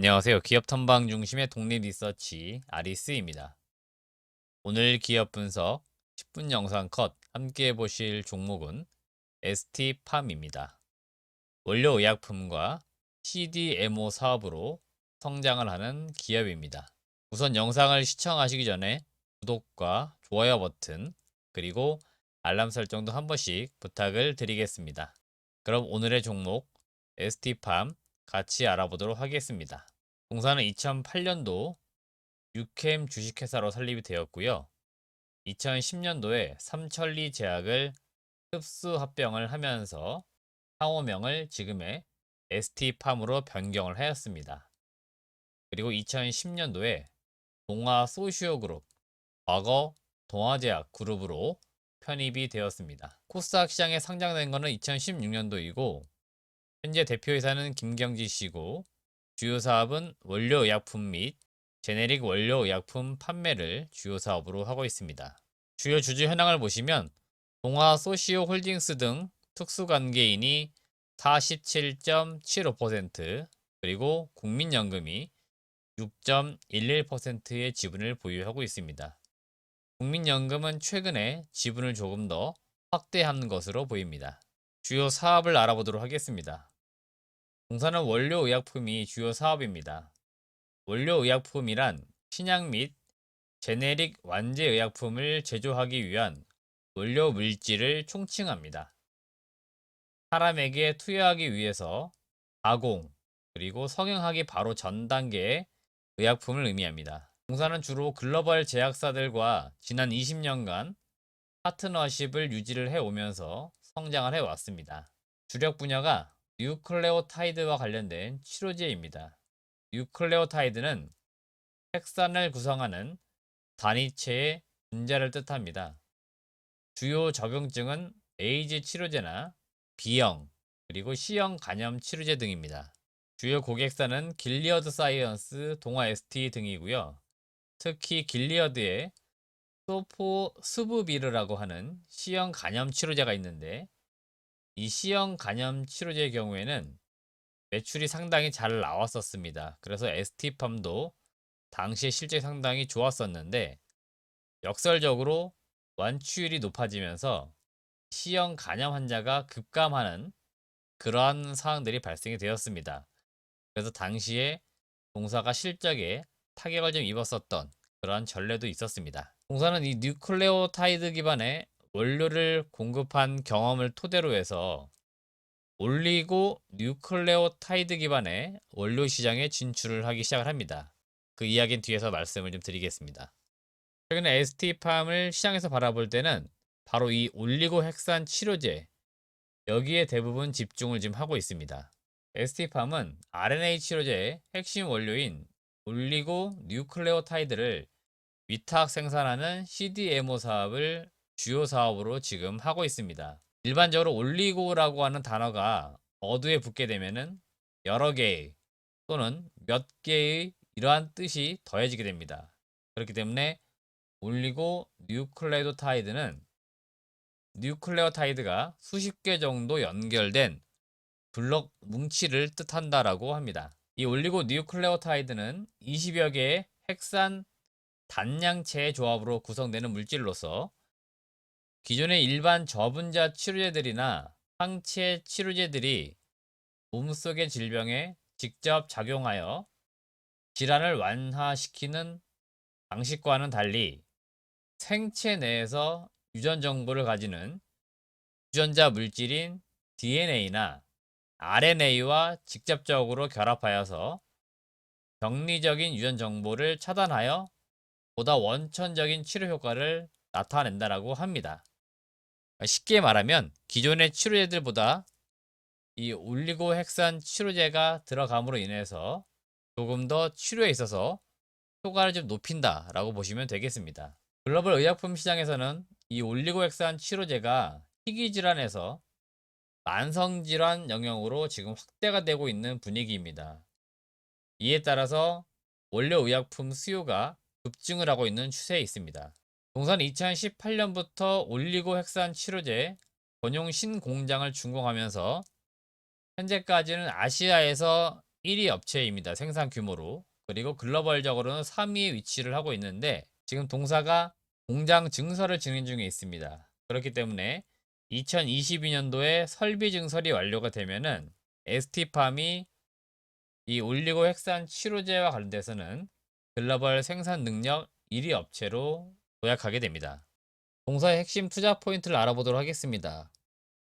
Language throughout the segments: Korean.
안녕하세요. 기업 탐방 중심의 독립 리서치 아리스입니다. 오늘 기업 분석 10분 영상 컷 함께 보실 종목은 ST팜입니다. 원료의약품과 CDMO 사업으로 성장을 하는 기업입니다. 우선 영상을 시청하시기 전에 구독과 좋아요 버튼 그리고 알람 설정도 한 번씩 부탁을 드리겠습니다. 그럼 오늘의 종목 ST팜 같이 알아보도록 하겠습니다. 공사는 2008년도 유캠 주식회사로 설립이 되었고요. 2010년도에 삼천리 제약을 흡수 합병을 하면서 상호명을 지금의 ST팜으로 변경을 하였습니다. 그리고 2010년도에 동아소시오그룹, 과거 동아제약 그룹으로 편입이 되었습니다. 코스닥 시장에 상장된 것은 2016년도이고 현재 대표이사는 김경지 씨고 주요 사업은 원료의약품 및 제네릭 원료의약품 판매를 주요 사업으로 하고 있습니다. 주요 주주 현황을 보시면 동아소시오 홀딩스 등 특수관계인이 47.75% 그리고 국민연금이 6.11%의 지분을 보유하고 있습니다. 국민연금은 최근에 지분을 조금 더 확대한 것으로 보입니다. 주요 사업을 알아보도록 하겠습니다. 공사는 원료의약품이 주요 사업입니다. 원료의약품이란 신약 및 제네릭 완제의약품을 제조하기 위한 원료 물질을 총칭합니다. 사람에게 투여하기 위해서 가공, 그리고 성형하기 바로 전 단계의 의약품을 의미합니다. 공사는 주로 글로벌 제약사들과 지난 20년간 파트너십을 유지를 해오면서 성장을 해왔습니다. 주력 분야가 뉴클레오타이드와 관련된 치료제입니다. 뉴클레오타이드는 핵산을 구성하는 단위체의 분자를 뜻합니다. 주요 적용증은 에이즈 치료제나 B형, 그리고 C형 간염 치료제 등입니다. 주요 고객사는 길리어드 사이언스, 동아 ST 등이고요. 특히 길리어드의 소포스부비르라고 하는 C형 간염 치료제가 있는데 이 C형 간염 치료제의 경우에는 매출이 상당히 잘 나왔었습니다. 그래서 ST팜도 당시에 실적이 상당히 좋았었는데 역설적으로 완치율이 높아지면서 C형 간염 환자가 급감하는 그러한 상황들이 발생이 되었습니다. 그래서 당시에 공사가 실적에 타격을 좀 입었었던 그러한 전례도 있었습니다. 공사는 이 뉴클레오타이드 기반의 원료를 공급한 경험을 토대로 해서 올리고 뉴클레오타이드 기반의 원료 시장에 진출을 하기 시작을 합니다. 그 이야기는 뒤에서 말씀을 좀 드리겠습니다. 최근에 ST팜을 시장에서 바라볼 때는 바로 이 올리고 핵산 치료제 여기에 대부분 집중을 지금 하고 있습니다. ST팜은 RNA 치료제의 핵심 원료인 올리고 뉴클레오타이드를 위탁 생산하는 CDMO 사업을 주요 사업으로 지금 하고 있습니다. 일반적으로 올리고라고 하는 단어가 어두에 붙게 되면은 여러 개의 또는 몇 개의 이러한 뜻이 더해지게 됩니다. 그렇기 때문에 올리고 뉴클레오타이드가 수십 개 정도 연결된 블록 뭉치를 뜻한다라고 합니다. 이 올리고 뉴클레오타이드는 20여 개의 핵산 단량체의 조합으로 구성되는 물질로서 기존의 일반 저분자 치료제들이나 항체 치료제들이 몸속의 질병에 직접 작용하여 질환을 완화시키는 방식과는 달리 생체 내에서 유전 정보를 가지는 유전자 물질인 DNA나 RNA와 직접적으로 결합하여서 병리적인 유전 정보를 차단하여 보다 원천적인 치료 효과를 나타낸다라고 합니다. 쉽게 말하면 기존의 치료제들보다 이 올리고핵산 치료제가 들어감으로 인해서 조금 더 치료에 있어서 효과를 좀 높인다라고 보시면 되겠습니다. 글로벌 의약품 시장에서는 이 올리고핵산 치료제가 희귀질환에서 만성질환 영역으로 지금 확대가 되고 있는 분위기입니다. 이에 따라서 원료의약품 수요가 급증을 하고 있는 추세에 있습니다. 동사는 2018년부터 올리고핵산 치료제 전용 신공장을 준공하면서 현재까지는 아시아에서 1위 업체입니다. 생산 규모로. 그리고 글로벌적으로는 3위에 위치를 하고 있는데 지금 동사가 공장 증설을 진행 중에 있습니다. 그렇기 때문에 2022년도에 설비 증설이 완료가 되면은 ST팜이 이 올리고 핵산 치료제와 관련돼서는 글로벌 생산 능력 1위 업체로 도약하게 됩니다. 동사의 핵심 투자 포인트를 알아보도록 하겠습니다.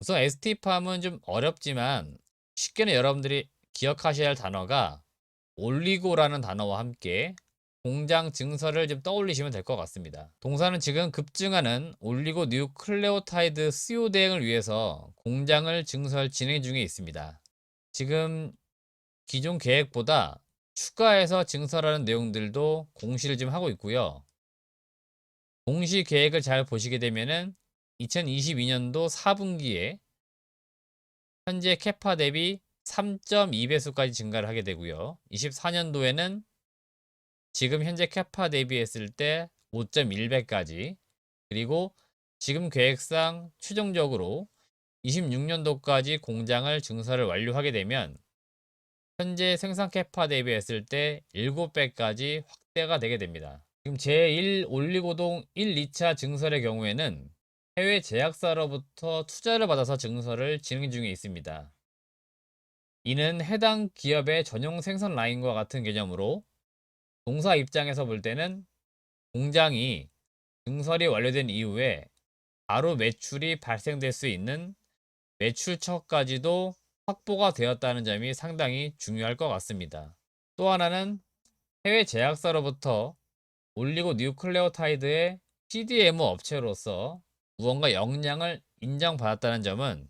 우선 ST팜은 좀 어렵지만 쉽게는 여러분들이 기억하셔야 할 단어가 올리고라는 단어와 함께 공장 증설을 좀 떠올리시면 될 것 같습니다. 동사는 지금 급증하는 올리고 뉴클레오타이드 수요 대응을 위해서 공장을 증설 진행 중에 있습니다. 지금 기존 계획보다 추가해서 증설하는 내용들도 공시를 좀 하고 있고요. 공시 계획을 잘 보시게 되면은 2022년도 4분기에 현재 캐파 대비 3.2배수까지 증가를 하게 되고요. 24년도에는 지금 현재 캐파 대비했을 때 5.1배까지, 그리고 지금 계획상 최종적으로 26년도까지 공장을 증설을 완료하게 되면 현재 생산 캐파 대비했을 때 7배까지 확대가 되게 됩니다. 지금 제1 올리고동 1, 2차 증설의 경우에는 해외 제약사로부터 투자를 받아서 증설을 진행 중에 있습니다. 이는 해당 기업의 전용 생산 라인과 같은 개념으로 동사 입장에서 볼 때는 공장이 증설이 완료된 이후에 바로 매출이 발생될 수 있는 매출처까지도 확보가 되었다는 점이 상당히 중요할 것 같습니다. 또 하나는 해외 제약사로부터 올리고 뉴클레오타이드의 CDMO 업체로서 무언가 역량을 인정받았다는 점은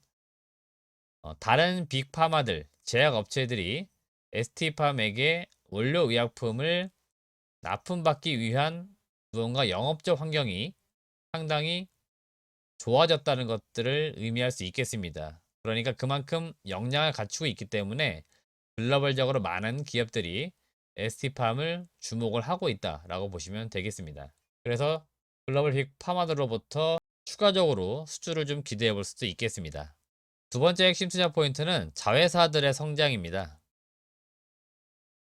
다른 빅파마들, 제약업체들이 ST팜에게 원료의약품을 납품받기 위한 무언가 영업적 환경이 상당히 좋아졌다는 것들을 의미할 수 있겠습니다. 그러니까 그만큼 역량을 갖추고 있기 때문에 글로벌적으로 많은 기업들이 ST팜을 주목을 하고 있다라고 보시면 되겠습니다. 그래서 글로벌 빅파마들로부터 추가적으로 수주를 좀 기대해 볼 수도 있겠습니다. 두 번째 핵심 투자 포인트는 자회사들의 성장입니다.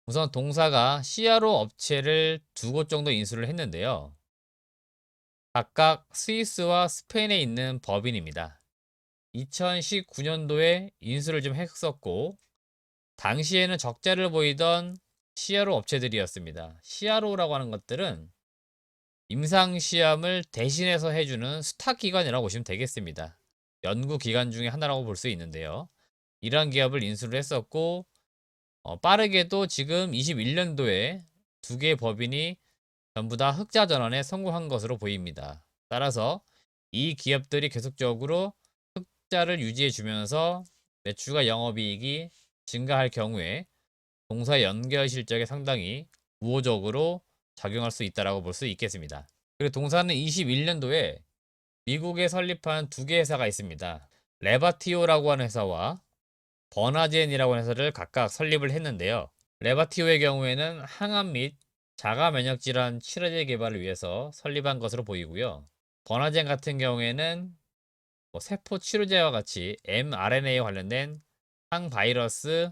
우선 동사가 CRO 업체를 두 곳 정도 인수를 했는데요. 각각 스위스와 스페인에 있는 법인입니다. 2019년도에 인수를 좀 했었고 당시에는 적자를 보이던 CRO 업체들이었습니다. CRO라고 하는 것들은 임상시험을 대신해서 해주는 수탁기관이라고 보시면 되겠습니다. 연구기관 중에 하나라고 볼 수 있는데요. 이러한 기업을 인수를 했었고 빠르게도 지금 21년도에 두 개의 법인이 전부 다 흑자 전환에 성공한 것으로 보입니다. 따라서 이 기업들이 계속적으로 흑자를 유지해 주면서 매출과 영업이익이 증가할 경우에 동사 연결 실적에 상당히 우호적으로 작용할 수 있다고 볼 수 있겠습니다. 그리고 동사는 21년도에 미국에 설립한 두 개 회사가 있습니다. 레바티오라고 하는 회사와 버나젠이라고 하는 회사를 각각 설립을 했는데요. 레바티오의 경우에는 항암 및 자가 면역 질환 치료제 개발을 위해서 설립한 것으로 보이고요. 버나젠 같은 경우에는 세포 치료제와 같이 mRNA에 관련된 항바이러스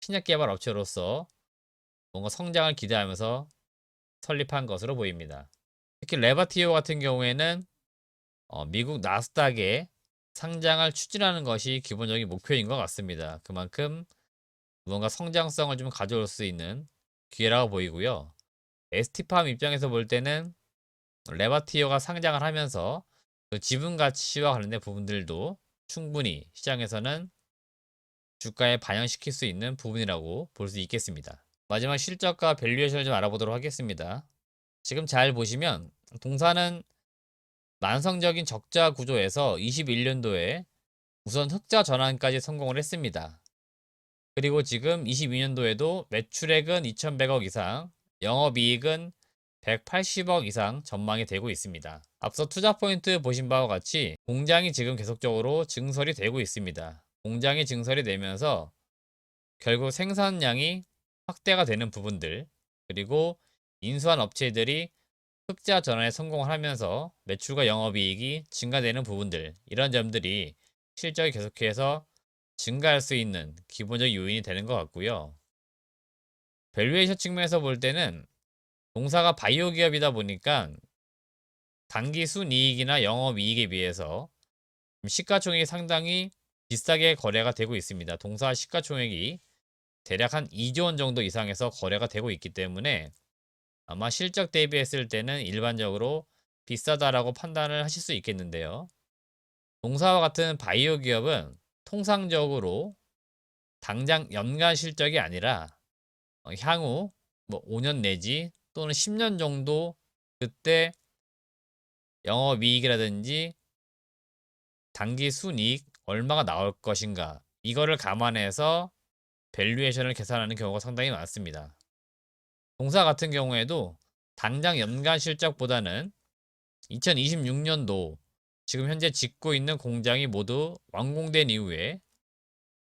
신약 개발 업체로서 뭔가 성장을 기대하면서 설립한 것으로 보입니다. 특히 레바티오 같은 경우에는 미국 나스닥에 상장을 추진하는 것이 기본적인 목표인 것 같습니다. 그만큼 무언가 성장성을 좀 가져올 수 있는 기회라고 보이고요. ST팜 입장에서 볼 때는 레바티오가 상장을 하면서 그 지분 가치와 관련된 부분들도 충분히 시장에서는 주가에 반영시킬 수 있는 부분이라고 볼 수 있겠습니다. 마지막 실적과 밸류에이션을 좀 알아보도록 하겠습니다. 지금 잘 보시면 동사는 만성적인 적자 구조에서 21년도에 우선 흑자 전환까지 성공을 했습니다. 그리고 지금 22년도에도 매출액은 2,100억 이상, 영업이익은 180억 이상 전망이 되고 있습니다. 앞서 투자 포인트 보신 바와 같이 공장이 지금 계속적으로 증설이 되고 있습니다. 공장이 증설이 되면서 결국 생산량이 확대가 되는 부분들, 그리고 인수한 업체들이 흑자 전환에 성공을 하면서 매출과 영업이익이 증가되는 부분들, 이런 점들이 실적이 계속해서 증가할 수 있는 기본적 요인이 되는 것 같고요. 밸류에이션 측면에서 볼 때는 동사가 바이오 기업이다 보니까 단기 순이익이나 영업이익에 비해서 시가총액이 상당히 비싸게 거래가 되고 있습니다. 동사 시가총액이 대략 한 2조 원 정도 이상에서 거래가 되고 있기 때문에 아마 실적 대비했을 때는 일반적으로 비싸다라고 판단을 하실 수 있겠는데요. 동사와 같은 바이오 기업은 통상적으로 당장 연간 실적이 아니라 향후 뭐 5년 내지 또는 10년 정도 그때 영업이익이라든지 단기 순이익 얼마가 나올 것인가 이거를 감안해서 밸류에이션을 계산하는 경우가 상당히 많습니다. 동사 같은 경우에도 당장 연간 실적보다는 2026년도 지금 현재 짓고 있는 공장이 모두 완공된 이후에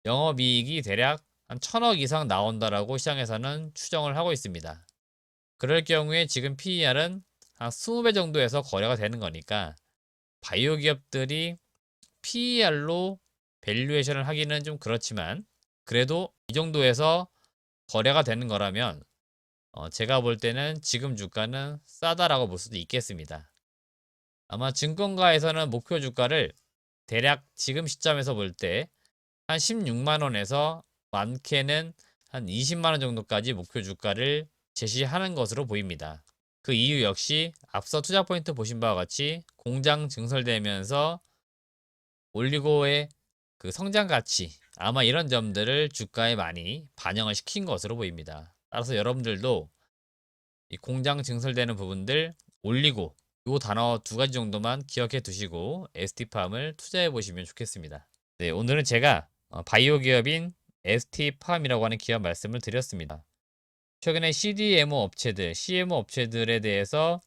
영업이익이 대략 한 1000억 이상 나온다라고 시장에서는 추정을 하고 있습니다. 그럴 경우에 지금 PER은 한 20배 정도에서 거래가 되는 거니까 바이오 기업들이 PER로 밸류에이션을 하기는 좀 그렇지만 그래도 이 정도에서 거래가 되는 거라면 제가 볼 때는 지금 주가는 싸다라고 볼 수도 있겠습니다. 아마 증권가에서는 목표 주가를 대략 지금 시점에서 볼 때 한 16만 원에서 많게는 한 20만 원 정도까지 목표 주가를 제시하는 것으로 보입니다. 그 이유 역시 앞서 투자 포인트 보신 바와 같이 공장 증설되면서 올리고의 그 성장 가치 아마 이런 점들을 주가에 많이 반영을 시킨 것으로 보입니다. 따라서 여러분들도 이 공장 증설되는 부분들 올리고 요 단어 두 가지 정도만 기억해 두시고 ST팜을 투자해 보시면 좋겠습니다. 네, 오늘은 제가 바이오 기업인 ST팜이라고 하는 기업 말씀을 드렸습니다. 최근에 CDMO 업체들, CMO 업체들에 대해서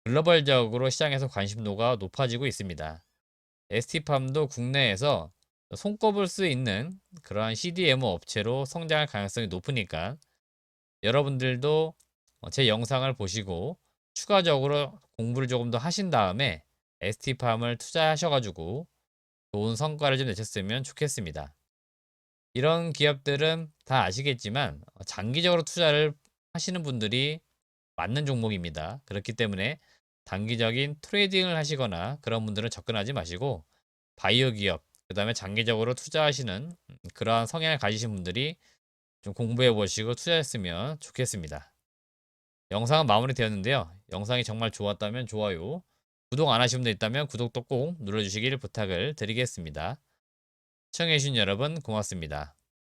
글로벌적으로 시장에서 관심도가 높아지고 있습니다. ST팜도 국내에서 손꼽을 수 있는 그러한 CDMO 업체로 성장할 가능성이 높으니까 여러분들도 제 영상을 보시고 추가적으로 공부를 조금 더 하신 다음에 ST팜을 투자하셔가지고 좋은 성과를 좀 내셨으면 좋겠습니다. 이런 기업들은 다 아시겠지만 장기적으로 투자를 하시는 분들이 맞는 종목입니다. 그렇기 때문에 단기적인 트레이딩을 하시거나 그런 분들은 접근하지 마시고 바이오 기업, 그 다음에 장기적으로 투자하시는 그러한 성향을 가지신 분들이 좀 공부해 보시고 투자했으면 좋겠습니다. 영상은 마무리되었는데요. 영상이 정말 좋았다면 좋아요, 구독 안 하신 분들 있다면 구독도 꼭 눌러주시길 부탁을 드리겠습니다. 시청해주신 여러분 고맙습니다.